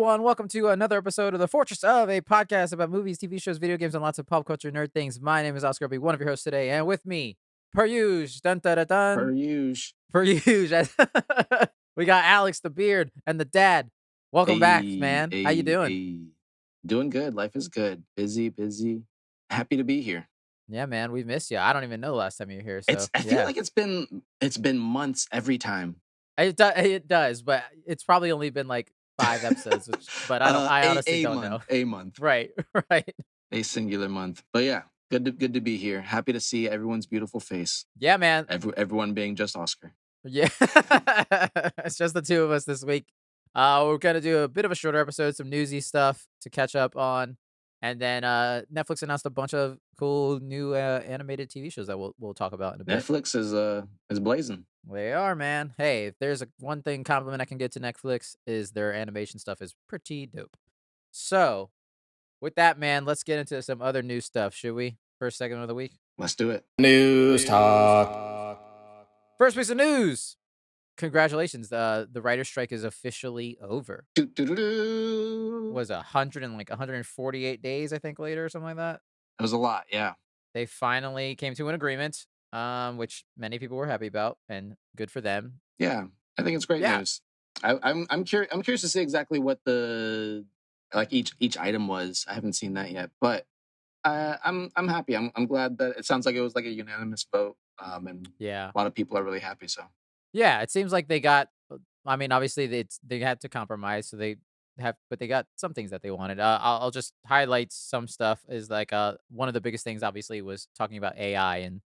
everyone. Welcome to another episode of the Fourtress of a podcast about movies, TV shows, video games, and lots of pop culture nerd things. My name is Oscar. I'll be one of your hosts today, and with me, per usual, dun dun dun dun, per usual, we got Alex, the beard, and the dad. Welcome back, man. How you doing? Doing good. Life is good. Busy. Happy to be here. Yeah, man, we missed you. I don't even know the last time you were here. So I feel like it's been months every time. it does, but it's probably only been like 5 episodes. But I honestly don't know. A month. Right. A singular month. But yeah, good to be here. Happy to see everyone's beautiful face. Yeah, man. Everyone being just Oscar. Yeah, it's just the two of us this week. We're gonna do a bit of a shorter episode, some newsy stuff to catch up on, and then Netflix announced a bunch of cool new animated TV shows that we'll talk about in a bit. Netflix is blazing. They are, man. Hey, if there's one thing compliment I can get to Netflix is their animation stuff is pretty dope. So, with that, man, let's get into some other new stuff, should we? First segment of the week. Let's do it. News talk. First piece of news. Congratulations, the writer's strike is officially over. Was 148 days, I think, later or something like that. It was a lot, yeah. They finally came to an agreement, which many people were happy about, and good for them. Yeah, I think it's great news. I'm curious to see exactly what the each item was. I haven't seen that yet, but I'm happy. I'm glad that it sounds like it was like a unanimous vote. And yeah, a lot of people are really happy. So yeah, it seems like they got. I mean, obviously they had to compromise, so but they got some things that they wanted. I'll just highlight some stuff. Is like one of the biggest things, obviously, was talking about AI and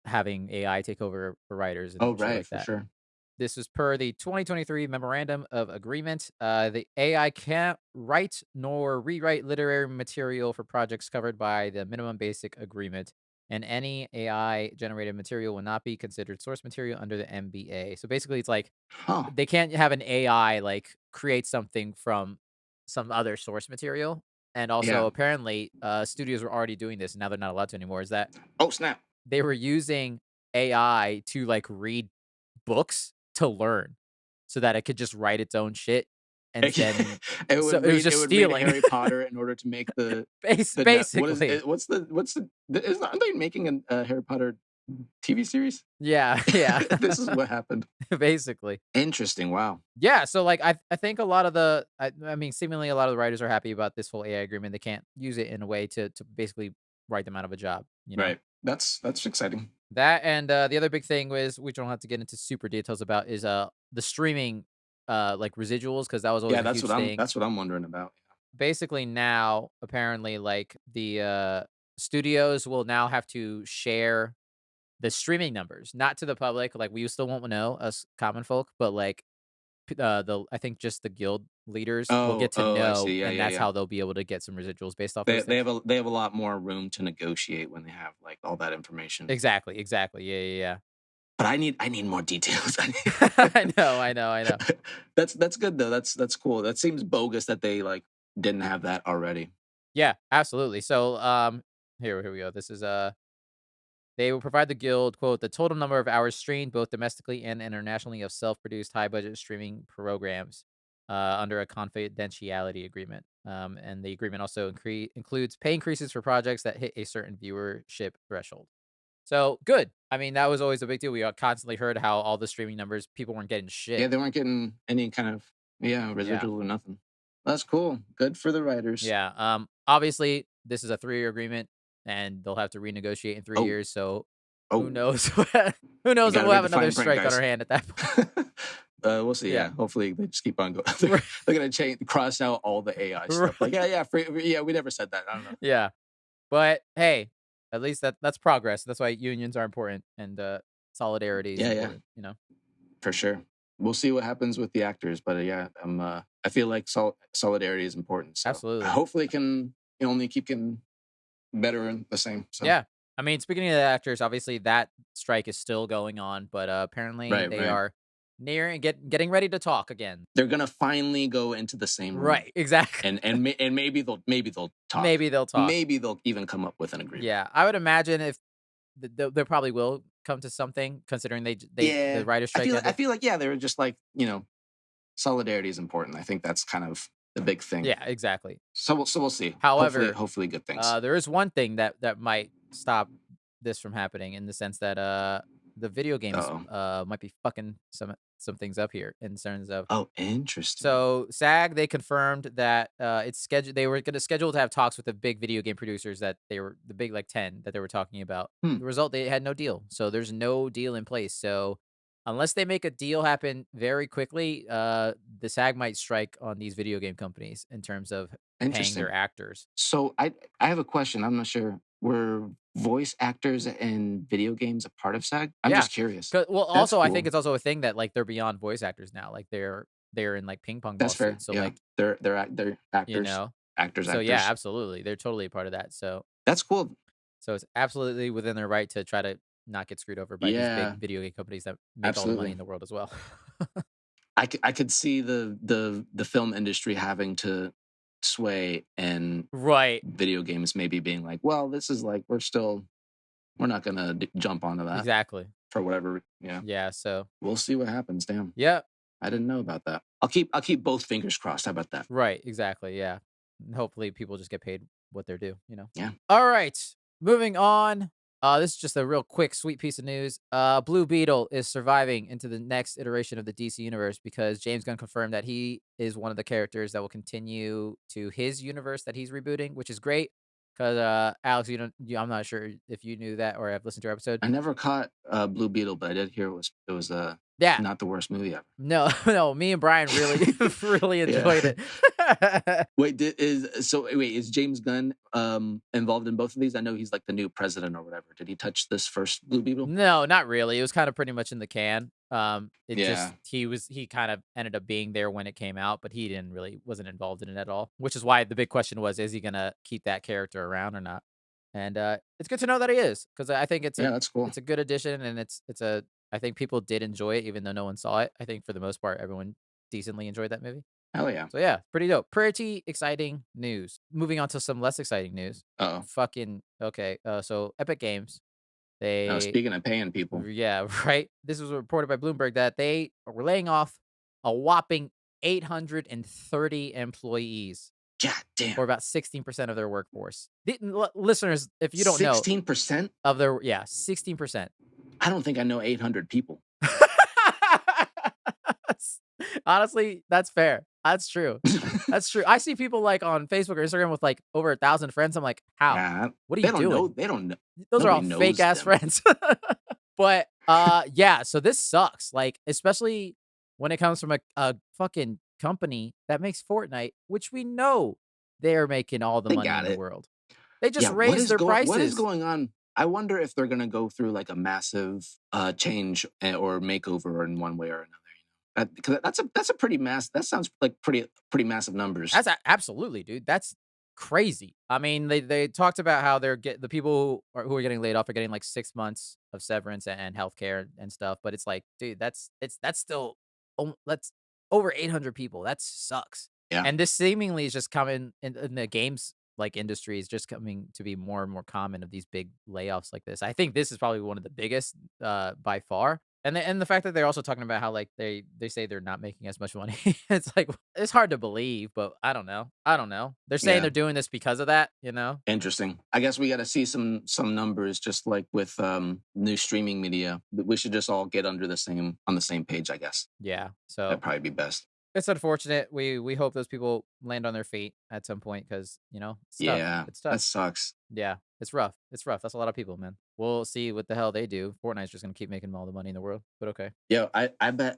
having AI take over for writers. And shit like that. For sure. This is per the 2023 Memorandum of Agreement. The AI can't write nor rewrite literary material for projects covered by the Minimum Basic Agreement, and any AI-generated material will not be considered source material under the MBA. So basically, it's like they can't have an AI like create something from some other source material. And also, apparently, studios were already doing this, and now they're not allowed to anymore. Is that? Oh, snap. They were using AI to like read books to learn so that it could just write its own shit, and then it was just stealing Harry Potter in order to make the basically. Aren't they making a Harry Potter TV series? Yeah. This is what happened. Basically. Interesting. Wow. Yeah, so like I think a lot of I mean seemingly a lot of the writers are happy about this whole AI agreement. They can't use it in a way to basically write them out of a job, you know? Right. That's exciting. That and the other big thing was, which we don't have to get into super details about, is the streaming like residuals, because that was always a huge thing. That's what I'm wondering about. Basically now, apparently, like the studios will now have to share the streaming numbers, not to the public. Like we still won't know, us common folk, but like I think just the guild leaders will get to know, and that's how they'll be able to get some residuals based off. They have a lot more room to negotiate when they have like all that information. Exactly. Yeah. But I need more details. I know. That's good though. That's cool. That seems bogus that they like didn't have that already. Yeah, absolutely. So here we go. This is they will provide the guild, quote, the total number of hours streamed both domestically and internationally of self-produced high-budget streaming programs under a confidentiality agreement. And the agreement also includes pay increases for projects that hit a certain viewership threshold. So, good. I mean, that was always a big deal. We constantly heard how all the streaming numbers, people weren't getting shit. Yeah, they weren't getting any kind of, residuals or nothing. That's cool. Good for the writers. Yeah. Obviously, this is a 3-year agreement, and they'll have to renegotiate in 3 years. So who knows? Who knows if we'll have another strike on our hand at that point. We'll see. Yeah. Hopefully they just keep on going. They're gonna cross out all the AI stuff. Like we never said that. I don't know. Yeah, but hey, at least that's progress. That's why unions are important, and solidarity is important, you know. For sure. We'll see what happens with the actors, but I feel like solidarity is important. So absolutely. Hopefully it can only keep getting better and the same. So. Yeah. I mean, speaking of the actors, obviously that strike is still going on, but apparently they are near and getting ready to talk again. They're gonna finally go into the same room. Right, exactly. And maybe they'll talk. Maybe they'll talk. Maybe they'll even come up with an agreement. Yeah, I would imagine if they probably will come to something, considering the writer's strike. I feel like they were just like, solidarity is important. I think that's kind of the big thing. Yeah, exactly. So we'll see. However, Hopefully good things. there is one thing that might stop this from happening in the sense that the video games Uh-oh. might be fucking some things up here in terms of. Oh, interesting. So SAG, they confirmed that it's scheduled. They were going to schedule to have talks with the big video game producers that they were the big like 10 that they were talking about. Hmm. The result, they had no deal. So there's no deal in place. So unless they make a deal happen very quickly, the SAG might strike on these video game companies in terms of paying Interesting. their actors. So I have a question. I'm not sure. Were voice actors in video games a part of SAG? I'm Yeah. just curious. Well, That's also, I think cool. it's also a thing that like they're beyond voice actors now. Like they're in like ping pong ball That's fair. suits. So Yeah. like They're you actors. know, Actors, so yeah, actors. absolutely, they're totally a part of that. That's cool. So it's absolutely within their right to try to not get screwed over by these big Yeah, video game companies that make all the money absolutely. in the world as well. I could see the film industry having to sway and Right. video games maybe being like, well, this is like we're not gonna jump onto that Exactly. for whatever. Yeah, Yeah. So we'll see what happens. Damn, yeah. I didn't know about that. I'll keep both fingers crossed. How about that? Right. Exactly. Yeah. And hopefully, people just get paid what they're due. Yeah. All right. Moving on. This is just a real quick, sweet piece of news. Blue Beetle is surviving into the next iteration of the DC universe because James Gunn confirmed that he is one of the characters that will continue to his universe that he's rebooting, which is great. Because Alex, I'm not sure if you knew that or have listened to our episode. I never caught Blue Beetle, but I did hear it was Yeah. not the worst movie ever. No, no, me and Brian really, really enjoyed it. Wait, is James Gunn involved in both of these? I know he's like the new president or whatever. Did he touch this first Blue Beetle? No, not really. It was kind of pretty much in the can. It Yeah. just he kind of ended up being there when it came out, but he wasn't involved in it at all. Which is why the big question was, is he gonna keep that character around or not? And it's good to know that he is, because I think Yeah, that's cool. it's a good addition, and I think people did enjoy it, even though no one saw it. I think for the most part, everyone decently enjoyed that movie. Hell yeah. So yeah, pretty dope. Pretty exciting news. Moving on to some less exciting news. Uh-oh. Fucking okay. So Epic Games, Now, they speaking of paying people, yeah, right. This was reported by Bloomberg that they were laying off a whopping 830 employees, god or damn, about 16% of their workforce. Listeners, if you don't know, 16% of their 16%. I don't think I know 800 people. Honestly, that's fair. That's true. That's true. I see people like on Facebook or Instagram with like over 1,000 friends. I'm like, how? Nah, What are you doing? They don't know. Those are all Nobody fake knows ass them. friends. But yeah, so this sucks. Like, especially when it comes from a fucking company that makes Fortnite, which we know they're making all the They money got in the it. world. They just Yeah, raised their what is prices. going on? I wonder if they're gonna go through like a massive change or makeover in one way or another. Because that's a pretty that sounds like pretty massive numbers. That's absolutely, dude. That's crazy. I mean, they talked about how the people who are getting laid off are getting like 6 months of severance and healthcare and stuff. But it's like, dude, that's still that's over 800 people. That sucks. Yeah. And this seemingly is just coming in the games like industry is just coming to be more and more common of these big layoffs like this. I think this is probably one of the biggest by far. And the fact that they're also talking about how, like, they say they're not making as much money. It's like, it's hard to believe, but I don't know. They're saying Yeah. they're doing this because of that, Interesting. I guess we got to see some numbers, just like with new streaming media. We should just all get on the same page, I guess. Yeah, so That'd probably be best. it's unfortunate. We hope those people land on their feet at some point because, it's tough. Yeah, It's tough. that sucks. Yeah, it's rough. It's rough. That's a lot of people, man. We'll see what the hell they do. Fortnite's just gonna keep making all the money in the world, but okay. Yeah, I bet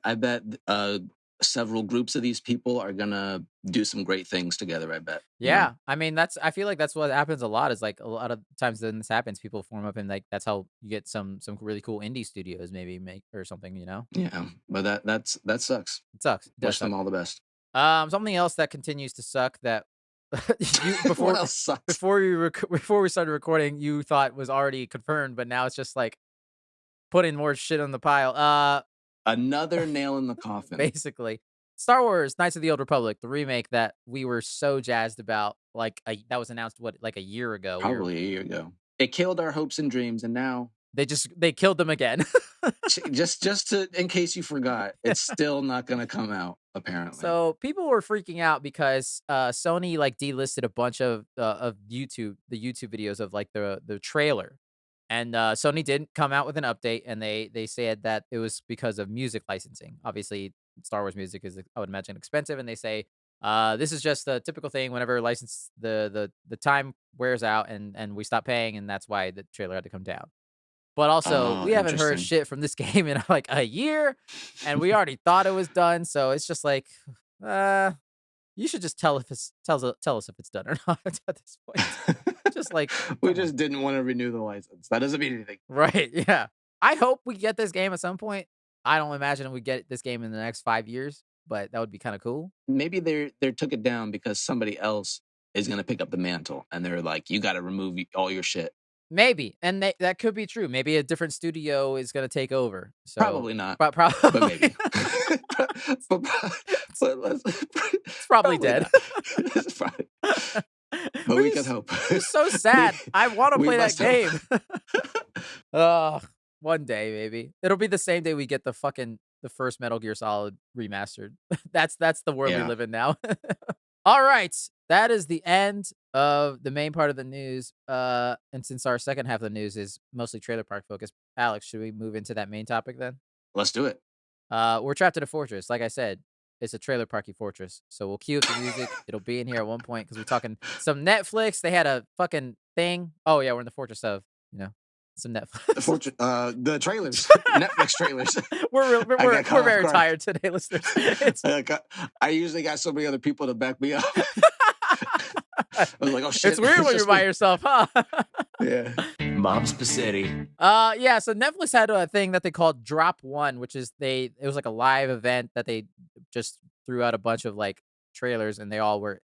several groups of these people are gonna do some great things together. I bet. Yeah, I mean, I feel like that's what happens a lot. Is like a lot of times when this happens, people form up and like that's how you get some really cool indie studios maybe make or something. Yeah, but that sucks. It sucks. It does Wish them suck. all the best. Something else that continues to suck that What else sucks? before we started recording, you thought was already confirmed, but now it's just like putting more shit on the pile. Another nail in the coffin. Basically, Star Wars: Knights of the Old Republic, the remake that we were so jazzed about, that was announced like a year ago. Probably a year ago. It killed our hopes and dreams, and now they killed them again. just in case you forgot, it's still not going to come out. apparently. So people were freaking out because Sony like delisted a bunch of YouTube the YouTube videos of like the trailer, and Sony didn't come out with an update, and they said that it was because of music licensing. Obviously, Star Wars music is I would imagine expensive, and they say this is just a typical thing whenever license the time wears out and we stop paying, and that's why the trailer had to come down. But also, Oh, we haven't heard interesting. shit from this game in, like, a year, and we already thought it was done, so it's just like, uh, you should just tell us if it's done or not at this point. Just like, We come on. just didn't want to renew the license. That doesn't mean anything. Right, yeah. I hope we get this game at some point. I don't imagine we get this game in the next 5 years, but that would be kinda cool. Maybe they took it down because somebody else is gonna pick up the mantle, and they're like, "You got to remove all your shit." Maybe, and that could be true. Maybe a different studio is gonna take over, so Probably not, but but probably maybe. but, but, but let's, it's probably probably dead. not. It's probably- but we Which can is hope. which is so we sad. I wanna we play that must hope. game. Ugh, one day, maybe. It'll be the same day we get the first Metal Gear Solid remastered. That's the world we Yeah, live in now. Alright, that is the end of the main part of the news, and since our second half of the news is mostly trailer park focused, Alex, should we move into that main topic then? let's do it. We're trapped in a fortress. Like I said, it's a trailer parky fortress. So we'll cue up the music. It'll be in here at one point because we're talking some Netflix. They had a fucking thing. Oh yeah, we're in the fortress of some The Netflix. fortune, the trailers, Netflix trailers. I got We're caught off very guard. tired today, listeners. It's I usually got so many other people to back me up. I was like, "Oh shit!" it's weird when you're just by me. yourself, huh? Yeah. Mom's Spaghetti. Yeah, so Netflix had a thing that they called Drop One, which is it was like a live event that they just threw out a bunch of like trailers and they all were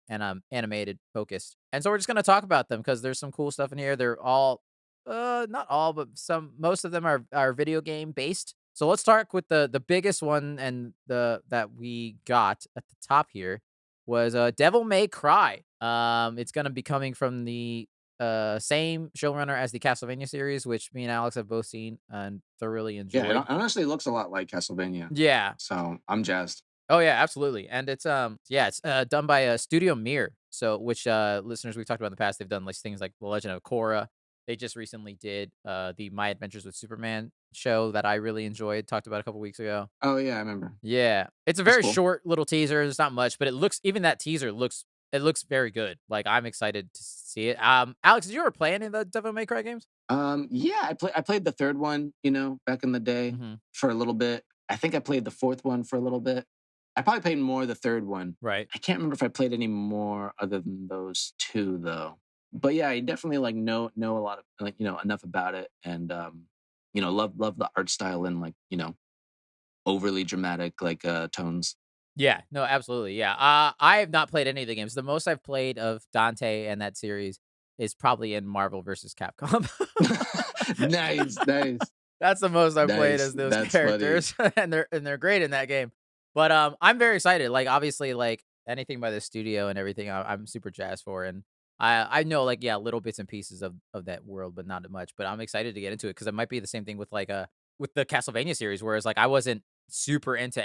animated focused. And so we're just gonna talk about them because there's some cool stuff in here. They're all not all, but most of them are video game based. So let's start with the biggest one and the that we got at the top here was Devil May Cry. It's gonna be coming from the same showrunner as the Castlevania series, which me and Alex have both seen and thoroughly Yeah, it enjoyed. honestly looks a lot like Castlevania, Yeah. so I'm jazzed. Oh yeah, absolutely. And it's it's done by Studio Mir. So which listeners we've talked about in the past, they've done like things like The Legend of Korra. They just recently did the My Adventures with Superman show that I really enjoyed, talked about a couple weeks ago. Oh yeah, I remember. Yeah. It's a That's very cool. short little teaser. There's not much, but even that teaser looks very good. Like I'm excited to see it. Alex, did you ever play any of the Devil May Cry games? Yeah, I played the third one, back in the day Hmm. for a little bit. I think I played the fourth one for a little bit. I probably played more the third one. Right. I can't remember if I played any more other than those two though. But yeah, I definitely like know a lot of like enough about it, and love the art style and like overly dramatic like tones. Yeah, no, absolutely. Yeah. I have not played any of the games. The most I've played of Dante and that series is probably in Marvel versus Capcom. Nice, nice, That's the most I've played nice. as those That's funny. characters, and they're great in that game. But I'm very excited. Like obviously, like anything by the studio and everything, I'm super jazzed for. And I know like little bits and pieces of that world, but not much. But I'm excited to get into it because it might be the same thing with like with the Castlevania series, whereas like I wasn't super into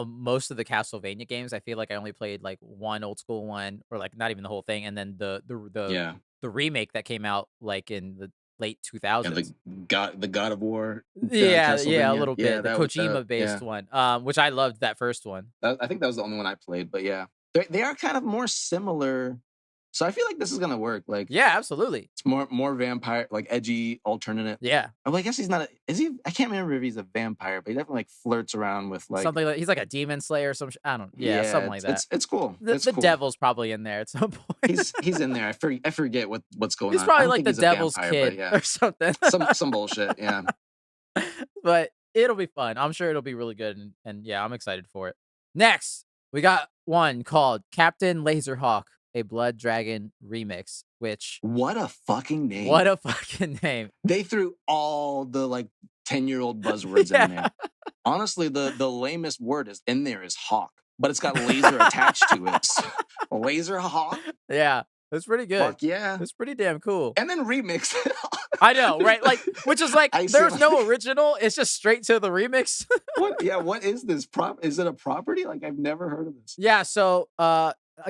most of the Castlevania games. I feel like I only played like one old school one, or like not even the whole thing, and then Yeah, the remake that came out like in the late yeah. The 2000s. God of War, Yeah, a Castlevania. little Yeah, bit. The that was Kojima based yeah. one, which I loved that first one. I think that was the only one I played, but yeah, they are kind of more similar. So I feel like this is gonna work. Like Yeah, absolutely. it's more vampire, like edgy alternative. Yeah, Oh, I guess he's not. Is he? I can't remember if he's a vampire, but he definitely like flirts around with like. something like he's like a demon slayer or some. I don't. Yeah, Yeah, something like it's that. it's cool. It's The cool. devil's probably in there at some point. He's in there. I forget what's going He's on. I probably don't like think the he's a devil's vampire, but kid yeah, or something. some bullshit. Yeah. But it'll be fun. I'm sure it'll be really good, and yeah, I'm excited for it. Next, we got one called Captain Laserhawk, a Blood Dragon remix. Which What a fucking name! what a fucking name! They threw all the like 10-year-old buzzwords in there. Yeah, Honestly, the lamest word is in there is hawk, but it's got laser attached to it. So, laser hawk. yeah. It's pretty good. Fuck yeah. It's pretty damn cool. And then remix it. I know, right? Like, which is like, I see there's what- no original. It's just straight to the remix. What? Yeah, what is this Is it a property? Like I've never heard of this. Yeah, so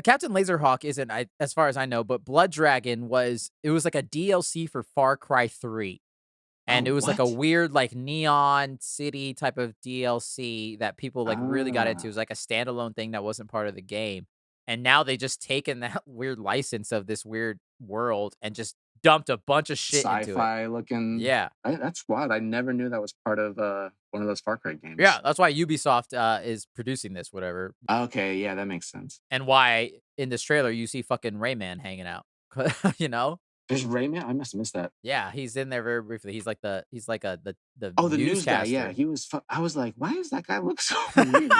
Captain Laserhawk isn't, as far as I know, but Blood Dragon was like a DLC for Far Cry 3. And Oh, it was like a what? weird, like neon city type of DLC that people like really got into. It Ah, was like a standalone thing that wasn't part of the game. And now they just taken that weird license of this weird world and just dumped a bunch of shit into it. sci-fi looking. Yeah. That's wild. I never knew that was part of one of those Far Cry games. Yeah, that's why Ubisoft is producing this, whatever. Okay, yeah, that makes sense. And why in this trailer you see fucking Rayman hanging out. You know? There's Rayman. I must have missed that. Yeah, he's in there very briefly. He's like the the Oh, the news guy. newscaster. Yeah, he was. I was like, why does that guy look so weird?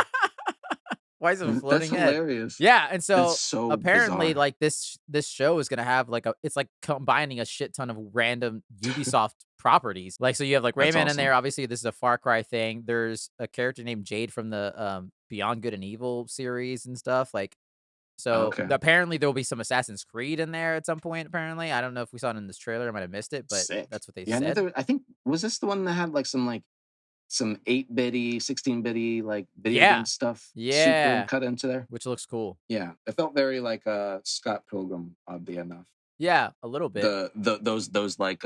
Why is it a That's floating head? hilarious. Yeah, and so That's so apparently, bizarre. like this show is gonna have like it's like combining a shit ton of random Ubisoft properties. Like, so you have like That's Rayman in awesome. there. Obviously, this is a Far Cry thing. There's a character named Jade from the Beyond Good and Evil series and stuff. Like, so Okay. apparently there will be some Assassin's Creed in there at some point. Apparently, I don't know if we saw it in this trailer. I might have missed it, but Sick. that's what they Yeah, said. I think was this the one that had like some 8-bitty, 16-bitty like video Yeah. game stuff Yeah. super cut into there. Which looks cool. Yeah, it felt very like Scott Pilgrim, oddly enough. Yeah, a little bit. Those like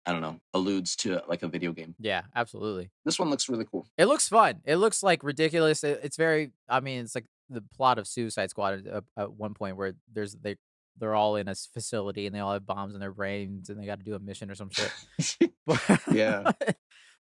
I don't know, alludes to like a video game. Yeah, absolutely. This one looks really cool. It looks fun. It looks like ridiculous. It's very. I mean, it's like the plot of Suicide Squad at one point where they're all in a facility and they all have bombs in their brains and they got to do a mission or some shit. Yeah,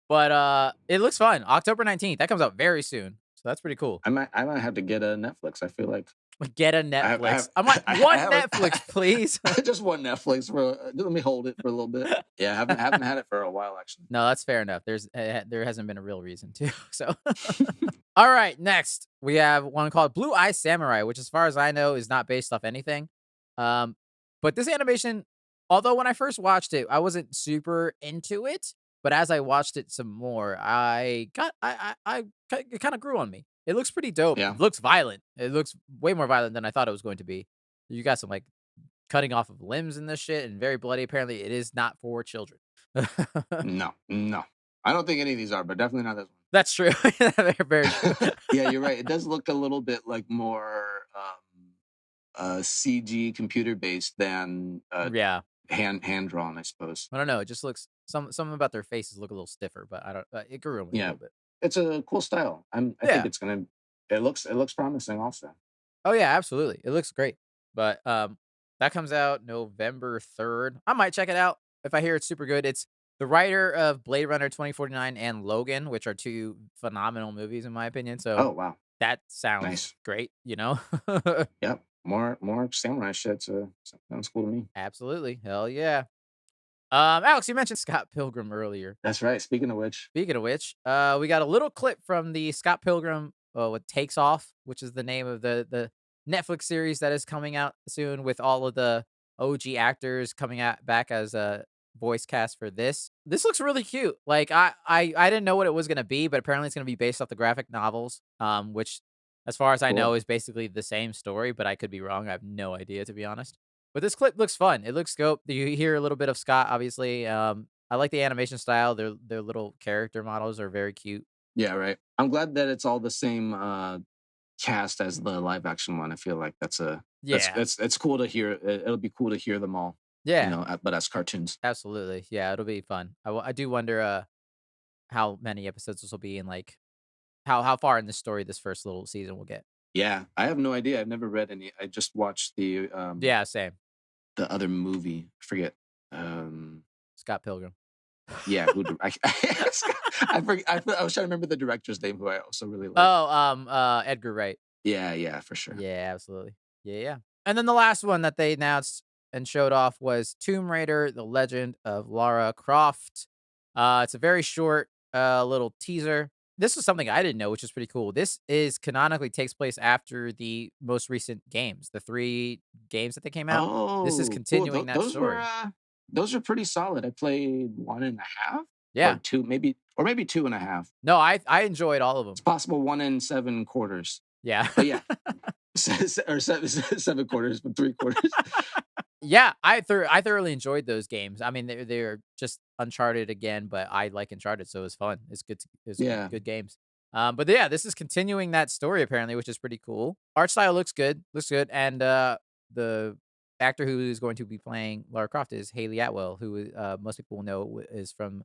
But it looks fun. October 19th. That comes out very soon. So that's pretty cool. I might have to get a Netflix. I feel like Get a Netflix. I'm like, I one have a- Netflix, please. just one Netflix for. Let me hold it for a little bit. Yeah, haven't had it for a while actually. No, that's fair enough. There hasn't been a real reason to. So, all right, next we have one called Blue Eye Samurai, which, as far as I know, is not based off anything. But this animation, although when I first watched it, I wasn't super into it, but as I watched it some more, it kind of grew on me. It looks pretty dope. Yeah. It looks violent. It looks way more violent than I thought it was going to be. You got some like cutting off of limbs and this shit, and very bloody. Apparently, it is not for children. No. I don't think any of these are, but definitely not this one. That's true. Very, very true. Yeah, you're right. It does look a little bit like more CG computer based than Yeah. hand drawn, I suppose. I don't know. It just looks something about their faces look a little stiffer, but I don't. It grew on me a Yeah. little bit. It's a cool style. I Yeah. think it's gonna. It looks promising. Also, Oh yeah, absolutely. It looks great. But that comes out November 3rd. I might check it out if I hear it's super good. It's the writer of Blade Runner 2049 and Logan, which are two phenomenal movies in my opinion. So oh wow, that sounds nice. great, you know? Yep, more samurai shit. Sounds cool to me. Absolutely. Hell yeah. Alex, you mentioned Scott Pilgrim earlier. That's right. Speaking of which, Speaking of which, we got a little clip from the Scott Pilgrim what Takes Off, which is the name of the Netflix series that is coming out soon with all of the OG actors coming out back as a voice cast for this. This looks really cute. Like I didn't know what it was gonna be, but apparently it's gonna be based off the graphic novels, which as far as I know Cool. is basically the same story, but I could be wrong. I have no idea to be honest. But this clip looks fun. It looks dope. You hear a little bit of Scott, obviously. I like the animation style. Their little character models are very cute. yeah, right. I'm glad that it's all the same cast as the live action one. I feel like that's Yeah. it's cool to hear. It'll be cool to hear them all. Yeah. You know, but as cartoons. Absolutely. Yeah, it'll be fun. I do wonder how many episodes this will be and like how far in the story this first little season will get. Yeah, I have no idea. I've never read any. I just watched the Yeah, same. the other movie. I forget. Scott Pilgrim. Yeah, I forget. I was trying to remember the director's name, who I also really like. Oh, Edgar Wright. Yeah, for sure. Yeah, absolutely. Yeah. And then the last one that they announced and showed off was Tomb Raider: The Legend of Lara Croft. It's a very short little teaser. This was something I didn't know, which is pretty cool. This is canonically takes place after the most recent games, the 3 games that they came out. Oh, This is cool. continuing that Those story. those are pretty solid. I played 1.5. Yeah. Or 2, maybe 2.5. No, I enjoyed all of them. It's possible 1 and 7 quarters. Yeah. But yeah, or 7 quarters, but 3 quarters. Yeah, I thoroughly enjoyed those games. I mean, they're just Uncharted again, but I like Uncharted, so it was fun. It's good. It's good, Yeah. good games. But yeah, this is continuing that story apparently, which is pretty cool. Art style looks good, and the actor who is going to be playing Lara Croft is Haley Atwell, who most people will know is from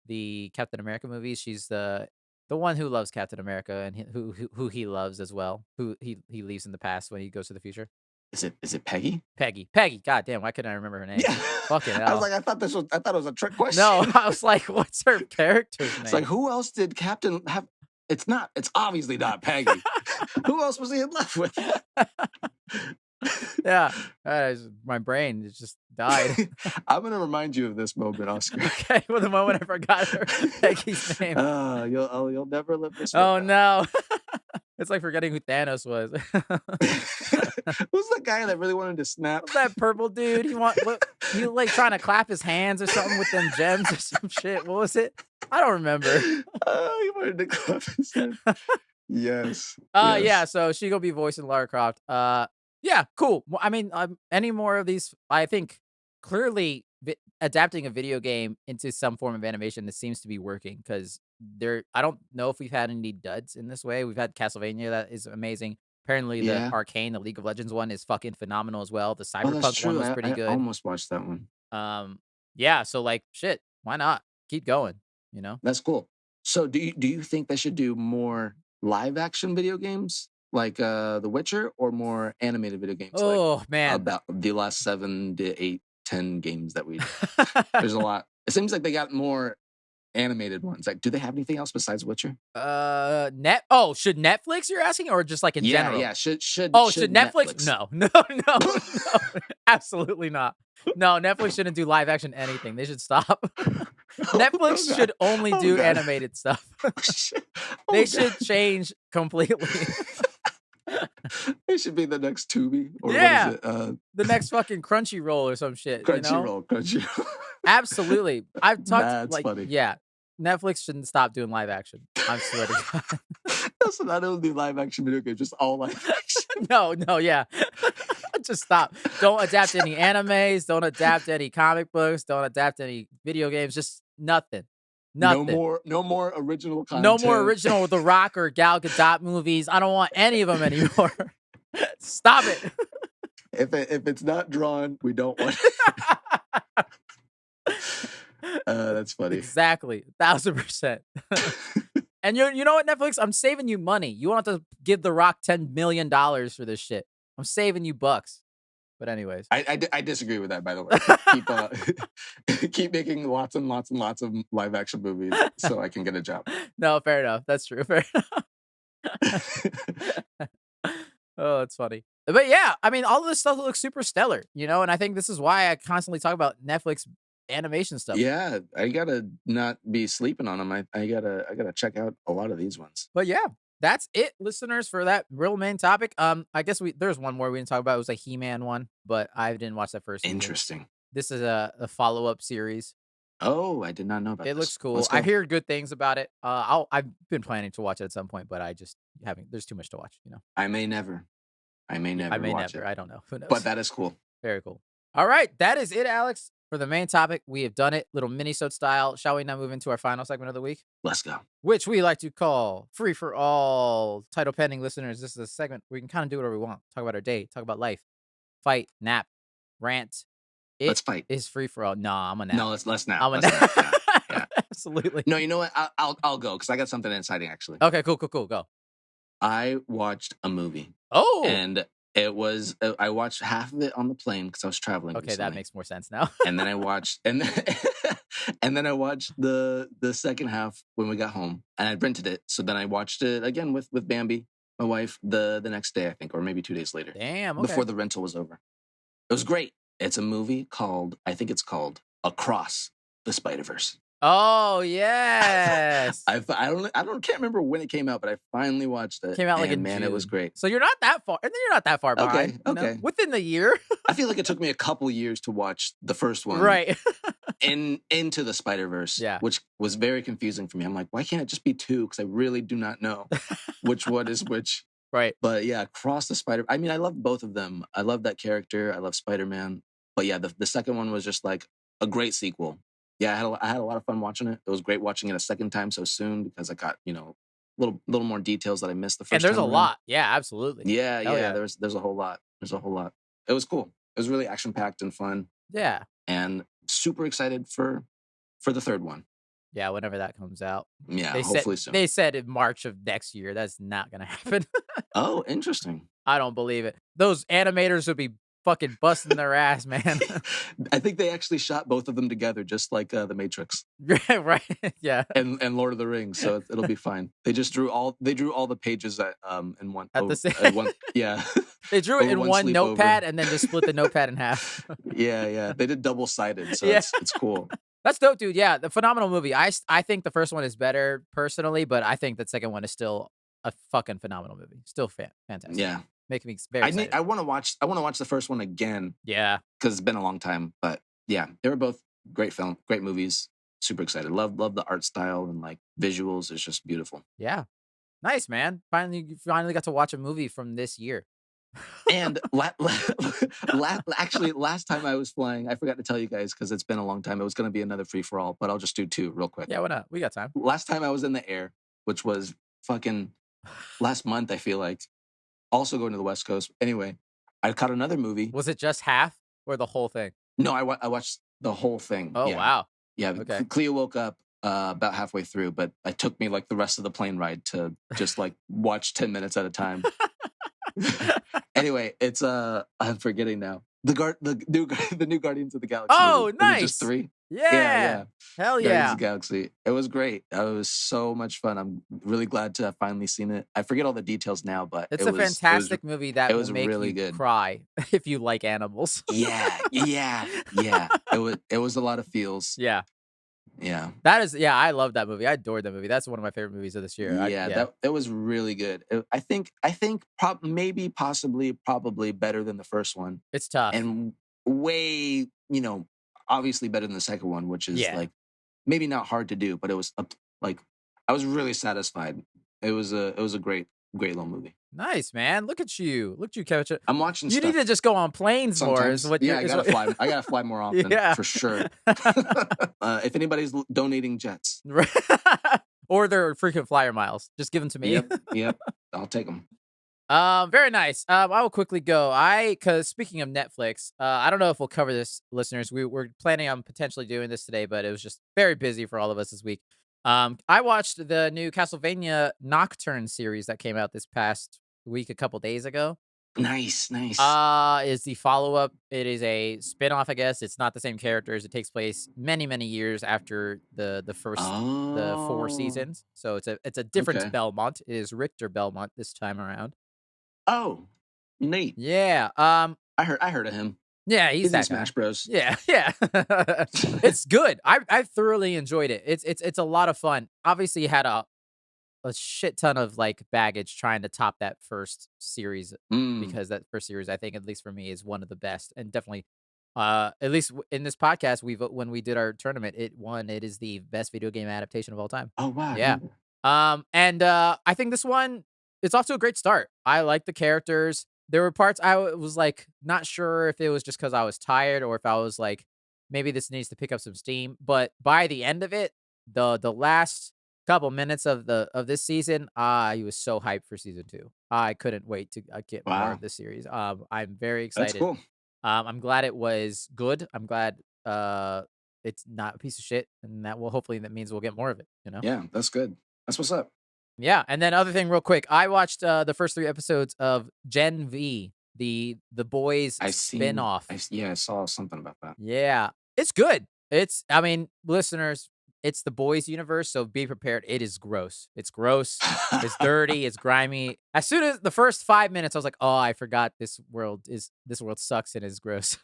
the Captain America movies. She's the one who loves Captain America and who he loves as well. Who he leaves in the past when he goes to the future. Is it Peggy? Peggy. God damn, why couldn't I remember her name? Yeah. Fucking I was hell. like, I thought it was a trick question. No, I was like, what's her character's name? It's like, who else did Captain have? It's obviously not Peggy. Who else was he in love with? Yeah, my brain just died. I'm gonna remind you of this moment, Oscar. Okay, well, the moment I forgot her Peggy's name. You'll never live this one. Oh no, it's like forgetting who Thanos was. Who's the guy that really wanted to snap? That purple dude. He like trying to clap his hands or something with them gems or some shit. What was it? I don't remember. He wanted to clap his hands. Yes. Yeah. So she gonna be voicing Lara Croft. Yeah, cool. Well, I mean, any more of these? I think clearly adapting a video game into some form of animation, this seems to be working because I don't know if we've had any duds in this way. We've had Castlevania that is amazing. Apparently, the Arcane, the League of Legends one is fucking phenomenal as well. The Cyberpunk one was pretty good. I almost watched that one. Yeah. So like, shit, why not keep going? You know, that's cool. So do you think they should do more live action video games like The Witcher, or more animated video games? Oh man, about the last 7 to 8, 10 games that we. There's a lot. It seems like they got more animated ones. Like, do they have anything else besides Witcher? Should Netflix, you're asking, or just like in general? Yeah. Should Netflix? No. Absolutely not. No, Netflix shouldn't do live action anything. They should stop. Netflix should only do animated stuff. They should change completely. It should be the next Tubi, or yeah, what is it? The next fucking Crunchyroll or some shit. Crunchyroll. Absolutely. I've talked That's funny. Yeah, Netflix shouldn't stop doing live action. I swear to God. Also, not only live action video games, just all live action. No, yeah. Just stop. Don't adapt any animes. Don't adapt any comic books. Don't adapt any video games. Just nothing. No more original content. No more original The Rock or Gal Gadot movies. I don't want any of them anymore. Stop it. If it's not drawn, we don't want it. That's funny. Exactly. 1000%. And you know what, Netflix? I'm saving you money. You won't have to give The Rock $10 million for this shit. I'm saving you bucks. But anyways, I disagree with that, by the way. Keep making lots and lots and lots of live action movies so I can get a job. No, fair enough. That's true. Fair enough. Oh, that's funny. But yeah, I mean, all of this stuff looks super stellar, and I think this is why I constantly talk about Netflix animation stuff. Yeah, I gotta not be sleeping on them. I gotta check out a lot of these ones. But yeah, that's it, listeners, for that real main topic. I guess there's one more we didn't talk about. It was a He-Man one, but I didn't watch that first. Interesting. This is a follow-up series. Oh, I did not know about it. This. Looks cool. I hear good things about it. I've been planning to watch it at some point, but I just haven't. There's too much to watch. I may never watch it. I don't know. Who knows? But that is cool. Very cool. All right, that is it, Alex, for the main topic. We have done it, little mini-sode style. Shall we now move into our final segment of the week? Let's go. Which we like to call Free for All. Title pending, listeners. This is a segment where we can kind of do whatever we want. Talk about our day. Talk about life. Fight. Nap. Rant. Let's fight. Is free for all. Nah, I'm a nap. No, let's nap. I'm a nap. Yeah. Absolutely. No, you know what? I'll go because I got something exciting actually. Okay, cool. Go. I watched a movie. Oh. And it was I watched half of it on the plane because I was traveling. Okay, recently. That makes more sense now. And then I watched and then I watched the second half when we got home, and I rented it. So then I watched it again with Bambi, my wife, the next day, I think, or maybe 2 days later. Damn. Okay. Before the rental was over. It was great. It's a movie called Across the Spider-Verse. Oh yes. I can't remember when it came out, but I finally watched it. Came out like in man, June. it was great. So you're not that far, and then you're not that far behind. Okay. Within the year. I feel like it took me a couple years to watch the first one, right? into the Spider-Verse, which was very confusing for me. I'm like, why can't it just be 2? Because I really do not know which one is which. Right. But yeah, Cross the Spider. I mean, I love both of them. I love that character. I love Spider Man. But yeah, the second one was just like a great sequel. Yeah, I had a lot of fun watching it. It was great watching it a second time so soon because I got little more details that I missed the And first there's a time around. lot. Yeah, absolutely. Yeah, Hell yeah. yeah. There's a whole lot. There's a whole lot. It was cool. It was really action packed and fun, Yeah. and super excited for the third one. Yeah, whenever that comes out. Yeah, They said hopefully soon. they said in March of next year. That's not gonna happen. Oh, interesting. I don't believe it. Those animators would be fucking busting their ass, man. I think they actually shot both of them together, just like The Matrix Right. Yeah. and Lord of the Rings, so it'll be fine. They drew all the pages in one At the same one yeah They drew it over in one one sleepover. notepad and then just split the notepad in half. Yeah, yeah. They did double sided, so Yeah. it's cool. That's dope, dude. Yeah, the phenomenal movie. I think the first one is better personally, but I think the second one is still a fucking phenomenal movie. Still fantastic. Yeah, Making me very excited. I want to watch the first one again Yeah. because it's been a long time. But yeah, they were both great movies. Super excited. Love the art style and like visuals. It's just beautiful. Yeah. Nice, man. You finally got to watch a movie from this year. And actually, last time I was flying, I forgot to tell you guys because it's been a long time. It was going to be another free for all, but I'll just do two real quick. Yeah, why not? We got time. Last time I was in the air, which was fucking last month, I feel like. Also going to the West Coast. Anyway, I caught another movie. Was it just half or the whole thing? No, I watched the whole thing. Oh, Yeah, wow. yeah. Okay. Cleo woke up about halfway through, but it took me like the rest of the plane ride to just like watch 10 minutes at a time. Anyway, it's I'm forgetting now. The new Guardians of the Galaxy Oh, movie. Is it just nice. 3? Yeah. Yeah. Hell Guardians yeah. of the Galaxy. It was great. It was so much fun. I'm really glad to have finally seen it. I forget all the details now, but It's a fantastic movie that it will was make really you good. cry if you like animals. Yeah. It was a lot of feels. Yeah. Yeah. I love that movie. I adored that movie. That's one of my favorite movies of this year. Yeah, that was really good. I think maybe possibly probably better than the first one, It's tough. and way obviously better than the second one, which is Yeah. like maybe not hard to do, but it was like I was really satisfied. It was a great little movie. Nice, man. Look at you. Look at you, Kevin. I'm watching You need stuff to just go on planes more. Is sometimes. what Yeah, you're. I gotta fly more often. Yeah. For sure. If anybody's donating jets, Or their frequent flyer miles. Just give them to me. yep, I'll take them. Very nice. I will quickly go. Because speaking of Netflix, I don't know if we'll cover this, listeners. We were planning on potentially doing this today, but it was just very busy for all of us this week. I watched the new Castlevania Nocturne series that came out this past week, a couple days ago. Nice. Is the follow-up. It is a spin-off, I guess. It's not the same characters. It takes place many, many years after the four Oh, seasons. So it's a different okay. Belmont. It is Richter Belmont this time around. Oh, neat. Yeah. I heard of him. Yeah, he's He's in that guy. Smash Bros. Yeah. It's good. I thoroughly enjoyed it. It's a lot of fun. Obviously, had a shit ton of like baggage trying to top that first series Mm. because that first series, I think, at least for me, is one of the best, and definitely, at least in this podcast, when we did our tournament, it won. It is the best video game adaptation of all time. Oh wow. Yeah. And I think this one, it's off to a great start. I like the characters. There were parts was like not sure if it was just because I was tired or if I was like, maybe this needs to pick up some steam. But by the end of it, the last couple minutes of this season, I was so hyped for season 2. I couldn't wait to get more Wow. of this series. I'm very That's excited. cool. I'm glad it was good. I'm glad it's not a piece of shit, and hopefully that means we'll get more of it. Yeah, that's good. That's what's up. Yeah, and then other thing real quick, I watched the first 3 episodes of Gen V, the boys spin-off. I saw something about that. Yeah, it's good. Listeners, it's the boys universe, so be prepared. It is gross. It's gross. It's dirty. It's grimy. As soon as the first 5 minutes, I was like, "Oh, I forgot this world sucks and is gross."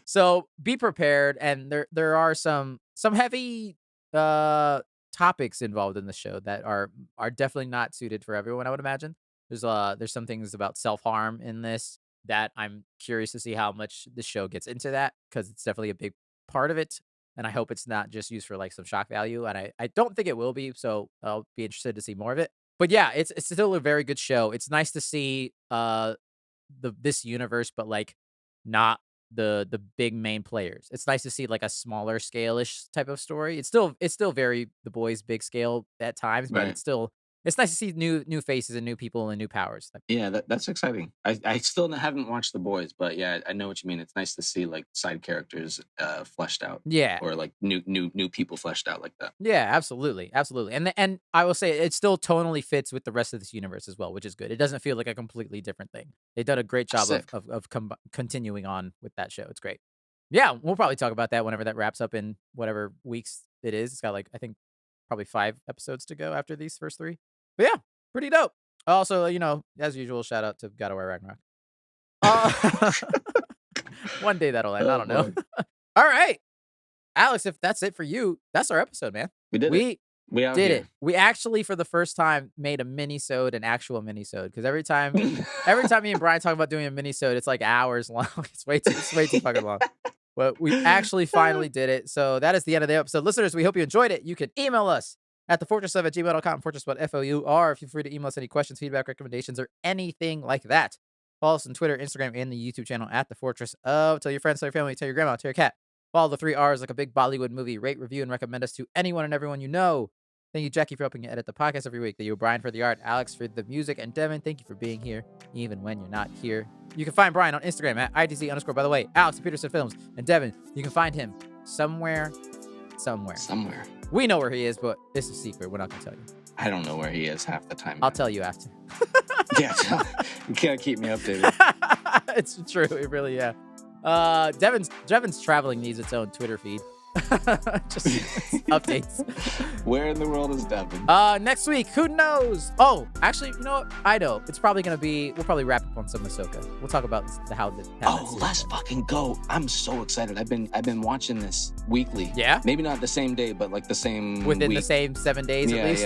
So be prepared, and there are some heavy topics involved in the show that are definitely not suited for everyone, I would imagine. There's some things about self-harm in this that I'm curious to see how much the show gets into that, because it's definitely a big part of it, and I hope it's not just used for like some shock value, and I don't think it will be, so I'll be interested to see more of it. But yeah, it's still a very good show. It's nice to see this universe, but like not the big main players. It's nice to see like a smaller scale-ish type of story. It's still very The Boys big scale at times, but Right. it's nice to see new faces and new people and new powers. Yeah, that's exciting. I still haven't watched The Boys, but yeah, I know what you mean. It's nice to see like side characters fleshed out, Yeah. or like new people fleshed out like that. Yeah, absolutely, absolutely, and I will say it still tonally fits with the rest of this universe as well, which is good. It doesn't feel like a completely different thing. They've done a great job of Sick. continuing on with that show. It's great. Yeah, we'll probably talk about that whenever that wraps up in whatever weeks it is. It's got like I think probably 5 episodes to go after these first 3. But yeah, pretty dope. Also, as usual, shout out to God of War Ragnarok. Uh, one day that'll end. I Oh don't know. boy, All right, Alex, if that's it for you, that's our episode, man. we did it. We We out did here. it. We actually, for the first time, made a mini-sode, an actual mini-sode. Because every time me and Brian talk about doing a mini-sode, it's like hours long. It's way too fucking long. But we actually finally did it. So that is the end of the episode. Listeners, we hope you enjoyed it. You can email us at thefortress@gmail.com, fortress.four. Feel free to email us any questions, feedback, recommendations, or anything like that. Follow us on Twitter, Instagram, and the YouTube channel at The Fortress of. Tell your friends, tell your family, tell your grandma, tell your cat. Follow the 3 R's like a big Bollywood movie. Rate, review, and recommend us to anyone and everyone you know. Thank you, Jackie, for helping me edit the podcast every week. Thank you, Brian, for the art, Alex, for the music, and Devin, thank you for being here, even when you're not here. You can find Brian on Instagram at ITZ_, by the way, Alex Peterson Films, and Devin, you can find him somewhere. Somewhere. We know where he is, but it's a secret. We're not going to tell you. I don't know where he is half the time. I'll tell you after. Yeah, you can't keep me updated. It's true. It really, yeah. Devin's traveling needs its own Twitter feed. Just updates. Where in the world is Devin? Next week, who knows? Oh, actually, you know what? I know. It's probably gonna be. We'll probably wrap up on some Ahsoka. We'll talk about how Oh, let's fucking go! I'm so excited. I've been watching this weekly. Yeah? Maybe not the same day, but like the same within week. the same 7 days Yeah, at least.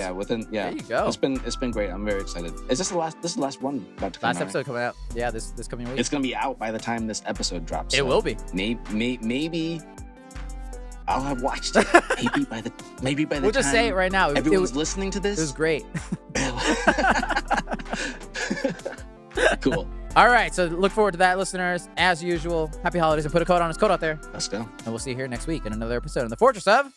yeah, There you go. It's been great. I'm very excited. Is this the last? This is the last one about to come Last out, episode coming out. Yeah, this coming week. It's gonna be out by the time this episode drops. It will be. Maybe I'll have watched it. maybe by the We'll time just say it right now. everyone's listening to this. It was great. Cool. All right, so look forward to that, listeners. As usual, happy holidays and put a code on his code out there. Let's go. And we'll see you here next week in another episode of The Fortress of